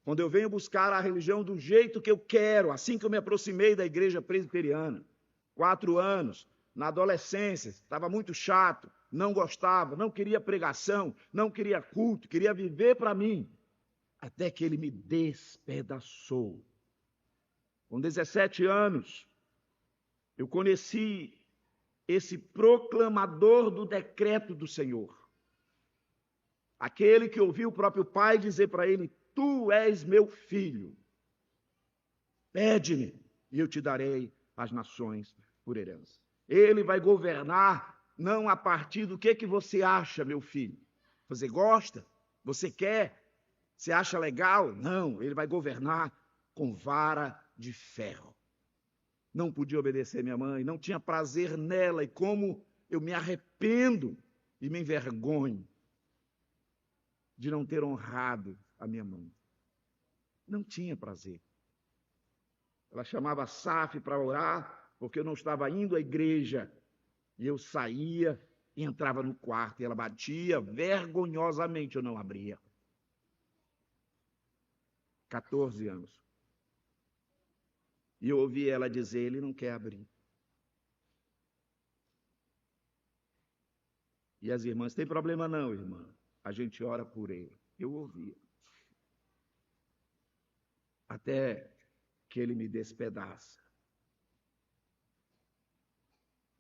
[SPEAKER 1] quando eu venho buscar a religião do jeito que eu quero, assim que eu me aproximei da igreja presbiteriana, 4 anos, na adolescência, estava muito chato, não gostava, não queria pregação, não queria culto, queria viver para mim, até que ele me despedaçou. Com 17 anos, eu conheci esse proclamador do decreto do Senhor. Aquele que ouviu o próprio pai dizer para ele: tu és meu filho, pede-me e eu te darei as nações por herança. Ele vai governar não a partir do que você acha, meu filho. Você gosta? Você quer? Você acha legal? Não, ele vai governar com vara de ferro. Não podia obedecer minha mãe, não tinha prazer nela, e como eu me arrependo e me envergonho de não ter honrado a minha mãe. Não tinha prazer. Ela chamava Saf para orar, porque eu não estava indo à igreja. E eu saía e entrava no quarto, e ela batia vergonhosamente, eu não abria. 14 anos. E eu ouvi ela dizer: ele não quer abrir. E as irmãs: tem problema não, irmã, a gente ora por ele. Eu ouvia. Até que ele me despedaça.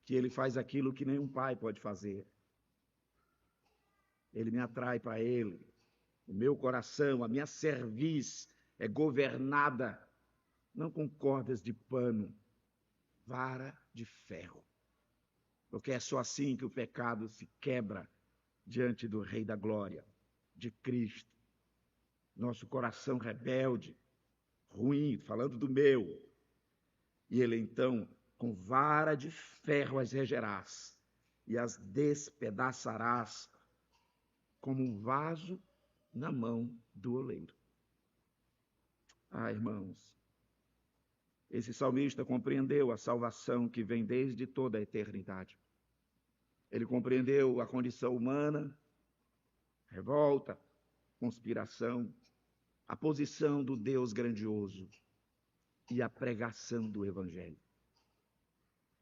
[SPEAKER 1] Que ele faz aquilo que nenhum pai pode fazer. Ele me atrai para ele. O meu coração, a minha cerviz é governada não com cordas de pano, vara de ferro. Porque é só assim que o pecado se quebra diante do Rei da Glória, de Cristo. Nosso coração rebelde, ruim, falando do meu. E ele então, com vara de ferro as regerás e as despedaçarás como um vaso na mão do oleiro. Ah, irmãos, esse salmista compreendeu a salvação que vem desde toda a eternidade. Ele compreendeu a condição humana, revolta, conspiração, a posição do Deus grandioso e a pregação do Evangelho.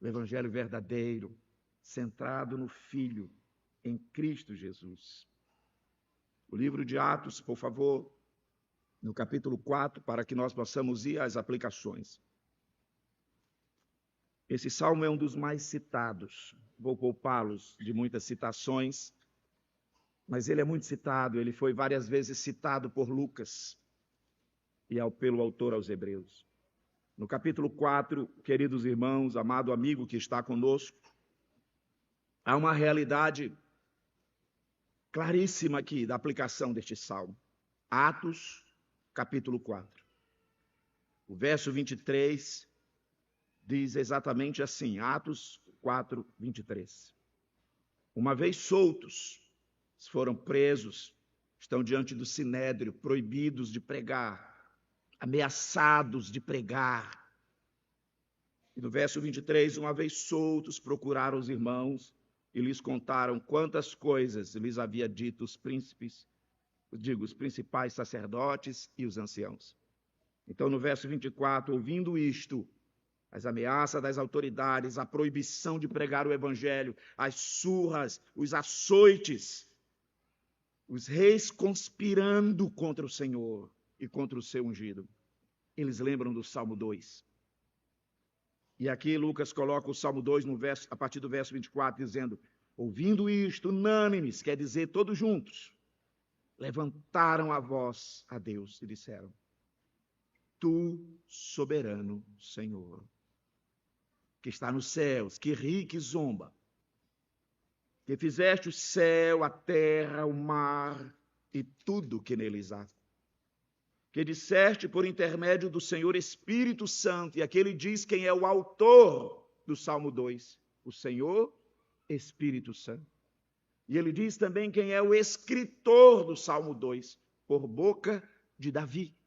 [SPEAKER 1] O Evangelho verdadeiro, centrado no Filho, em Cristo Jesus. O livro de Atos, por favor, no capítulo 4, para que nós possamos ir às aplicações. Esse salmo é um dos mais citados. Vou poupá-los de muitas citações, mas ele é muito citado. Ele foi várias vezes citado por Lucas e pelo autor aos Hebreus. No capítulo 4, queridos irmãos, amado amigo que está conosco, há uma realidade claríssima aqui da aplicação deste salmo. Atos, capítulo 4. O verso 23 diz exatamente assim, Atos 4, 23. Uma vez soltos, foram presos, estão diante do sinédrio, proibidos de pregar, ameaçados de pregar. E no verso 23, uma vez soltos, procuraram os irmãos e lhes contaram quantas coisas lhes havia dito os principais sacerdotes e os anciãos. Então, no verso 24, ouvindo isto, as ameaças das autoridades, a proibição de pregar o evangelho, as surras, os açoites, os reis conspirando contra o Senhor e contra o seu ungido. Eles lembram do Salmo 2. E aqui Lucas coloca o Salmo 2 a partir do verso 24, dizendo: ouvindo isto, unânimes, quer dizer, todos juntos, levantaram a voz a Deus e disseram: Tu, soberano Senhor, que está nos céus, que ri, que zomba, que fizeste o céu, a terra, o mar e tudo que neles há, que disseste por intermédio do Senhor Espírito Santo, e aqui ele diz quem é o autor do Salmo 2, o Senhor Espírito Santo. E ele diz também quem é o escritor do Salmo 2, por boca de Davi.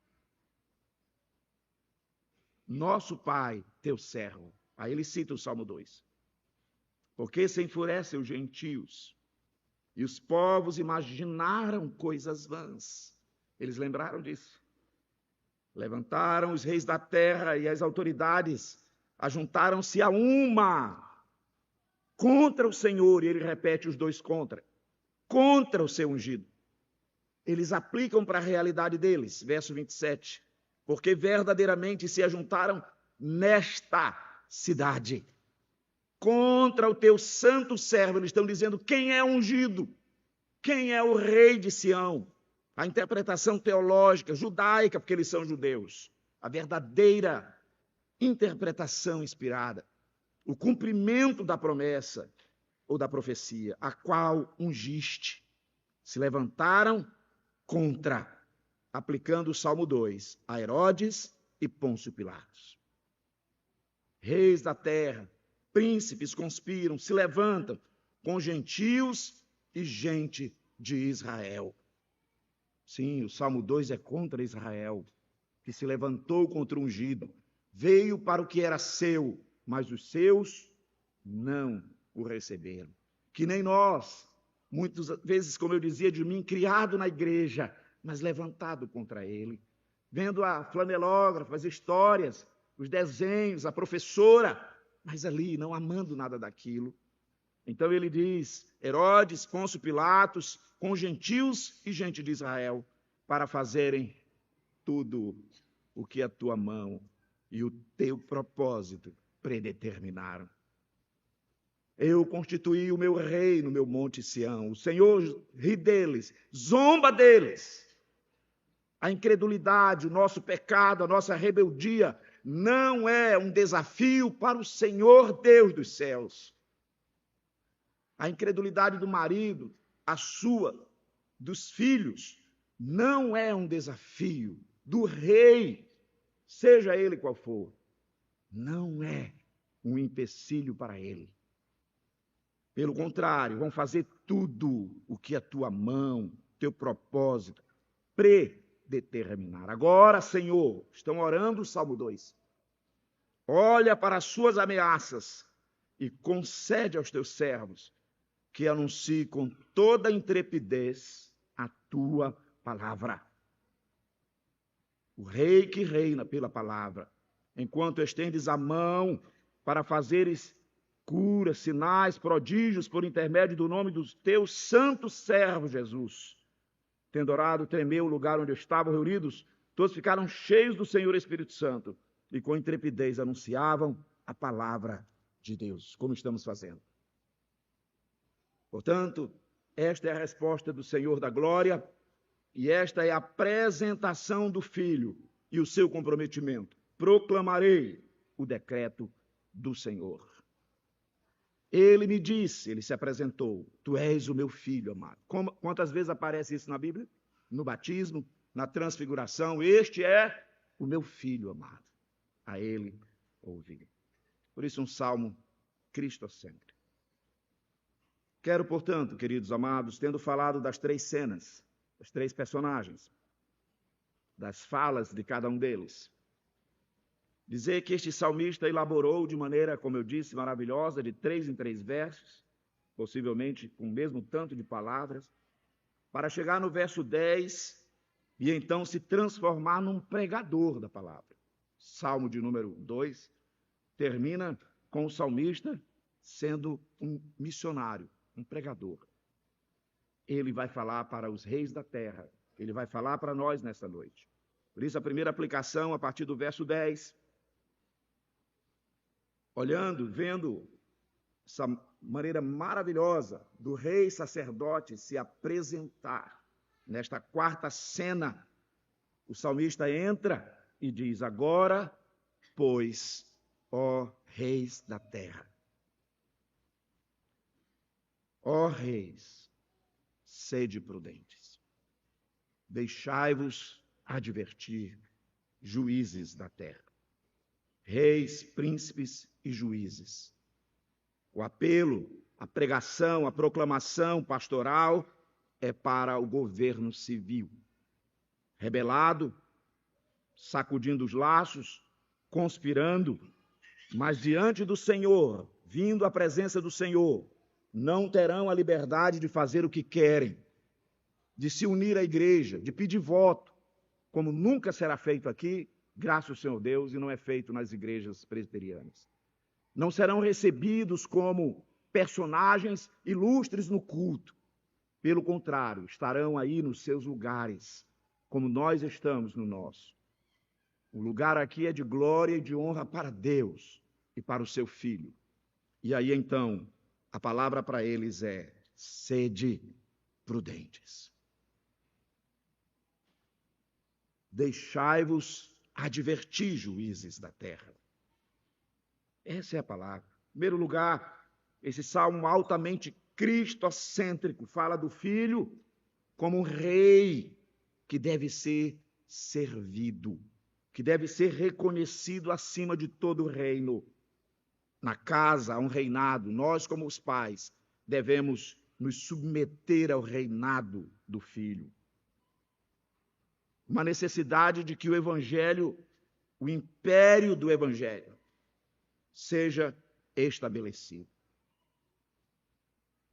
[SPEAKER 1] Nosso Pai, teu servo. Aí ele cita o Salmo 2. Porque se enfurecem os gentios, e os povos imaginaram coisas vãs. Eles lembraram disso. Levantaram os reis da terra e as autoridades, ajuntaram-se a uma. contra o Senhor, e ele repete os dois contra o seu ungido. Eles aplicam para a realidade deles, verso 27, porque verdadeiramente se ajuntaram nesta cidade, contra o teu santo servo. Eles estão dizendo quem é ungido, quem é o rei de Sião. A interpretação teológica, judaica, porque eles são judeus, a verdadeira interpretação inspirada, o cumprimento da promessa ou da profecia, a qual ungiste. Se levantaram contra, aplicando o Salmo 2, a Herodes e Pôncio Pilatos. Reis da terra, príncipes conspiram, se levantam com gentios e gente de Israel. Sim, o Salmo 2 é contra Israel, que se levantou contra o ungido, veio para o que era seu, mas os seus não o receberam. Que nem nós, muitas vezes, como eu dizia de mim, criado na igreja, mas levantado contra ele, vendo a flanelógrafa, as histórias, os desenhos, a professora, mas ali não amando nada daquilo. Então ele diz, Herodes, Pôncio Pilatos, com gentios e gente de Israel, para fazerem tudo o que a tua mão e o teu propósito predeterminaram. Eu constituí o meu rei no meu monte Sião. O Senhor ri deles, zomba deles. A incredulidade, o nosso pecado, a nossa rebeldia não é um desafio para o Senhor Deus dos céus. A incredulidade do marido, a sua, dos filhos, não é um desafio do rei, seja ele qual for. Não é um empecilho para ele. Pelo contrário, vão fazer tudo o que a tua mão, teu propósito, predeterminar. Agora, Senhor, estão orando o Salmo 2. Olha para as suas ameaças e concede aos teus servos que anuncie com toda intrepidez a tua palavra. O rei que reina pela palavra, enquanto estendes a mão para fazeres curas, sinais, prodígios por intermédio do nome do teu santo servo Jesus. Tendo orado, tremeu o lugar onde estavam reunidos, todos ficaram cheios do Senhor Espírito Santo e com intrepidez anunciavam a palavra de Deus, como estamos fazendo. Portanto, esta é a resposta do Senhor da glória e esta é a apresentação do Filho e o seu comprometimento. Proclamarei o decreto do Senhor. Ele me disse, ele se apresentou, tu és o meu filho amado. Quantas vezes aparece isso na Bíblia? No batismo, na transfiguração, este é o meu filho amado. A ele ouvi. Por isso um salmo cristocêntrico. Quero, portanto, queridos amados, tendo falado das três cenas, das três personagens, das falas de cada um deles, dizer que este salmista elaborou de maneira, como eu disse, maravilhosa, de 3 em 3 versos, possivelmente com o mesmo tanto de palavras, para chegar no verso 10 e então se transformar num pregador da palavra. Salmo de número 2 termina com o salmista sendo um missionário, um pregador. Ele vai falar para os reis da terra, ele vai falar para nós nesta noite. Por isso a primeira aplicação, a partir do verso 10, olhando, vendo essa maneira maravilhosa do rei sacerdote se apresentar nesta quarta cena, o salmista entra e diz, agora, pois, ó reis da terra, ó reis, sede prudentes, deixai-vos advertir, juízes da terra, reis, príncipes e juízes. O apelo, a pregação, a proclamação pastoral é para o governo civil. Rebelado, sacudindo os laços, conspirando, mas diante do Senhor, vindo à presença do Senhor, não terão a liberdade de fazer o que querem, de se unir à igreja, de pedir voto, como nunca será feito aqui, graças ao Senhor Deus, e não é feito nas igrejas presbiterianas. Não serão recebidos como personagens ilustres no culto. Pelo contrário, estarão aí nos seus lugares, como nós estamos no nosso. O lugar aqui é de glória e de honra para Deus e para o seu Filho. E aí então, a palavra para eles é: sede prudentes. Deixai-vos advertir, juízes da terra. Essa é a palavra. Em primeiro lugar, esse salmo altamente cristocêntrico fala do Filho como um rei que deve ser servido, que deve ser reconhecido acima de todo o reino. Na casa há um reinado. Nós, como os pais, devemos nos submeter ao reinado do Filho. Uma necessidade de que o Evangelho, o império do Evangelho, seja estabelecido.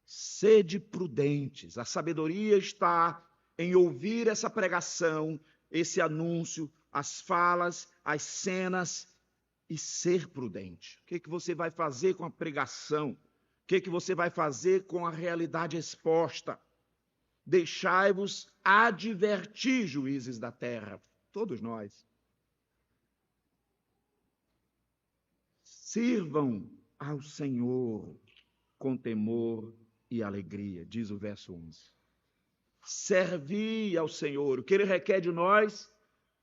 [SPEAKER 1] Sede prudentes. A sabedoria está em ouvir essa pregação, esse anúncio, as falas, as cenas e ser prudente. O que você vai fazer com a pregação? O que você vai fazer com a realidade exposta? Deixai-vos advertir, juízes da terra. Todos nós. Sirvam ao Senhor com temor e alegria, diz o verso 11. Servi ao Senhor. O que Ele requer de nós?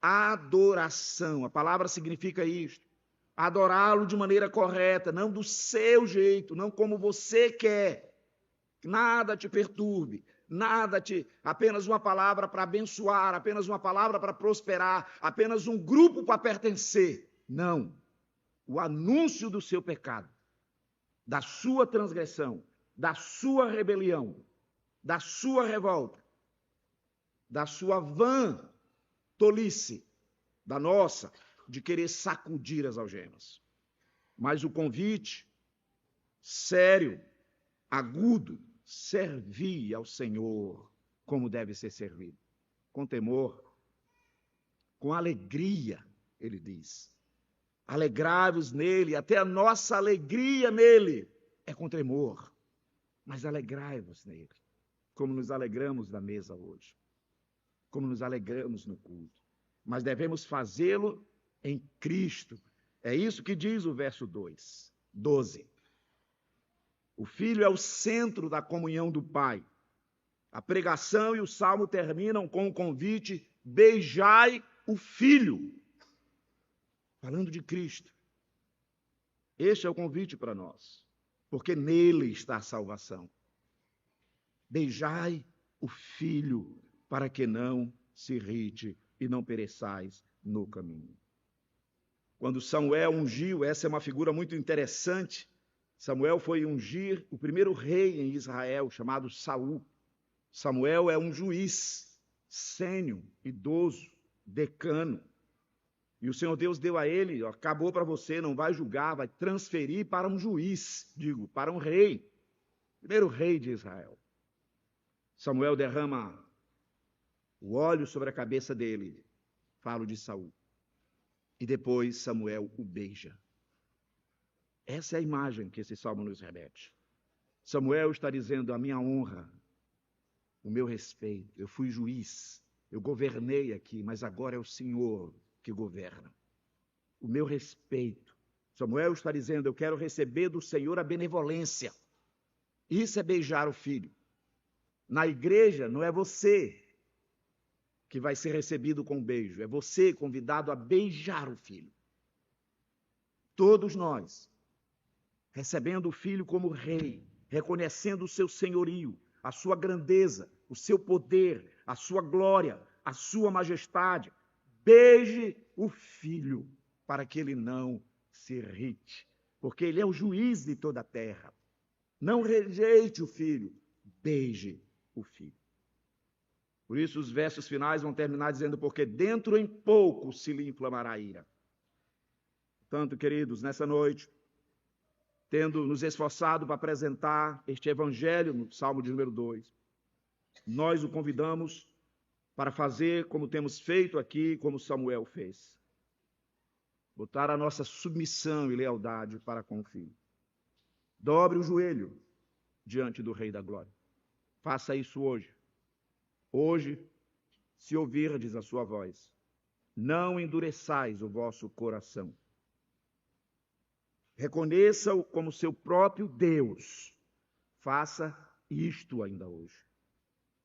[SPEAKER 1] Adoração. A palavra significa isto. Adorá-lo de maneira correta, não do seu jeito, não como você quer. Nada te perturbe, apenas uma palavra para abençoar, apenas uma palavra para prosperar, apenas um grupo para pertencer. Não. O anúncio do seu pecado, da sua transgressão, da sua rebelião, da sua revolta, da sua vã tolice, da nossa, de querer sacudir as algemas. Mas o convite sério, agudo, servir ao Senhor como deve ser servido. Com temor, com alegria, ele diz. Alegrai-vos nele, até a nossa alegria nele é com temor. Mas alegrai-vos nele, como nos alegramos na mesa hoje, como nos alegramos no culto. Mas devemos fazê-lo em Cristo. É isso que diz o verso 12. O Filho é o centro da comunhão do Pai. A pregação e o salmo terminam com o convite: beijai o Filho. Falando de Cristo. Este é o convite para nós, porque nele está a salvação. Beijai o Filho, para que não se irrite e não pereçais no caminho. Quando Samuel ungiu, essa é uma figura muito interessante. Samuel foi ungir o primeiro rei em Israel, chamado Saul. Samuel é um juiz, sênior, idoso, decano. E o Senhor Deus deu a ele: acabou para você, não vai julgar, vai transferir para um juiz, para um rei. Primeiro rei de Israel. Samuel derrama o óleo sobre a cabeça dele. Falo de Saul. E depois Samuel o beija. Essa é a imagem que esse salmo nos remete. Samuel está dizendo: a minha honra, o meu respeito, eu fui juiz, eu governei aqui, mas agora é o Senhor que governa. O meu respeito. Samuel está dizendo: eu quero receber do Senhor a benevolência. Isso é beijar o Filho. Na igreja não é você que vai ser recebido com um beijo, é você convidado a beijar o Filho. Todos nós, recebendo o Filho como rei, reconhecendo o seu senhorio, a sua grandeza, o seu poder, a sua glória, a sua majestade, beije o Filho, para que ele não se irrite, porque ele é o juiz de toda a terra. Não rejeite o Filho, beije o Filho. Por isso os versos finais vão terminar dizendo: porque dentro em pouco se lhe inflamará a ira. Portanto, queridos, nessa noite, tendo nos esforçado para apresentar este evangelho no Salmo de número 2, nós o convidamos para fazer como temos feito aqui, como Samuel fez. Botar a nossa submissão e lealdade para com o Filho. Dobre o joelho diante do Rei da Glória. Faça isso hoje. Hoje, se ouvirdes a sua voz, não endureçais o vosso coração. Reconheça-o como seu próprio Deus. Faça isto ainda hoje.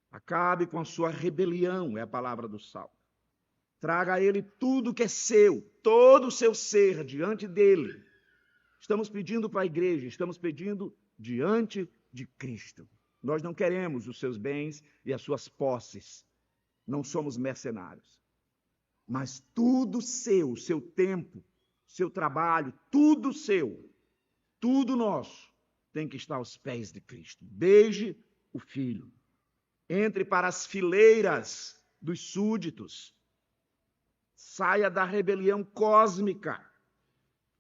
[SPEAKER 1] Acabe com a sua rebelião, é a palavra do Salmo. Traga a ele tudo que é seu, todo o seu ser diante dele. Estamos pedindo para a igreja, estamos pedindo diante de Cristo. Nós não queremos os seus bens e as suas posses. Não somos mercenários. Mas tudo seu, seu tempo, seu trabalho, tudo seu, tudo nosso, tem que estar aos pés de Cristo. Beije o Filho. Entre para as fileiras dos súditos. Saia da rebelião cósmica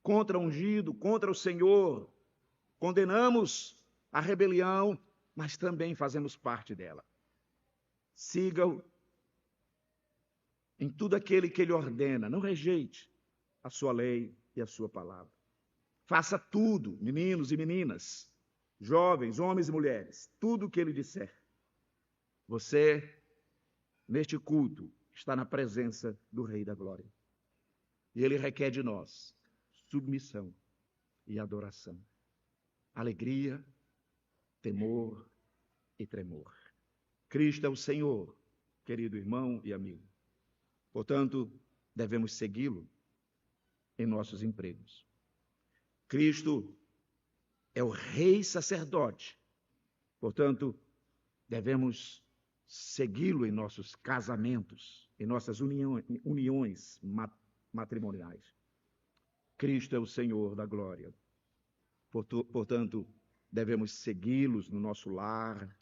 [SPEAKER 1] contra o ungido, contra o Senhor. Condenamos a rebelião, mas também fazemos parte dela. Siga-o em tudo aquele que ele ordena. Não rejeite a sua lei e a sua palavra. Faça tudo, meninos e meninas, jovens, homens e mulheres, tudo o que ele disser. Você, neste culto, está na presença do Rei da Glória. E ele requer de nós submissão e adoração. Alegria, temor e tremor. Cristo é o Senhor, querido irmão e amigo. Portanto, devemos segui-lo em nossos empregos. Cristo é o Rei sacerdote. Portanto, devemos segui-lo em nossos casamentos, em nossas uniões matrimoniais. Cristo é o Senhor da glória. Portanto, devemos segui-los no nosso lar,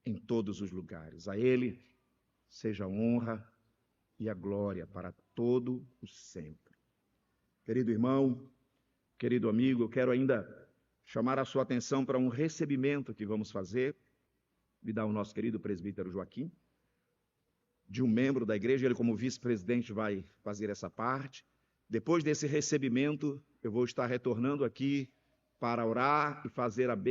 [SPEAKER 1] em todos os lugares. A Ele seja a honra e a glória para todo o sempre. Querido irmão, querido amigo, eu quero ainda chamar a sua atenção para um recebimento que vamos fazer, convidar o nosso querido presbítero Joaquim, de um membro da igreja. Ele, como vice-presidente, vai fazer essa parte. Depois desse recebimento, eu vou estar retornando aqui para orar e fazer a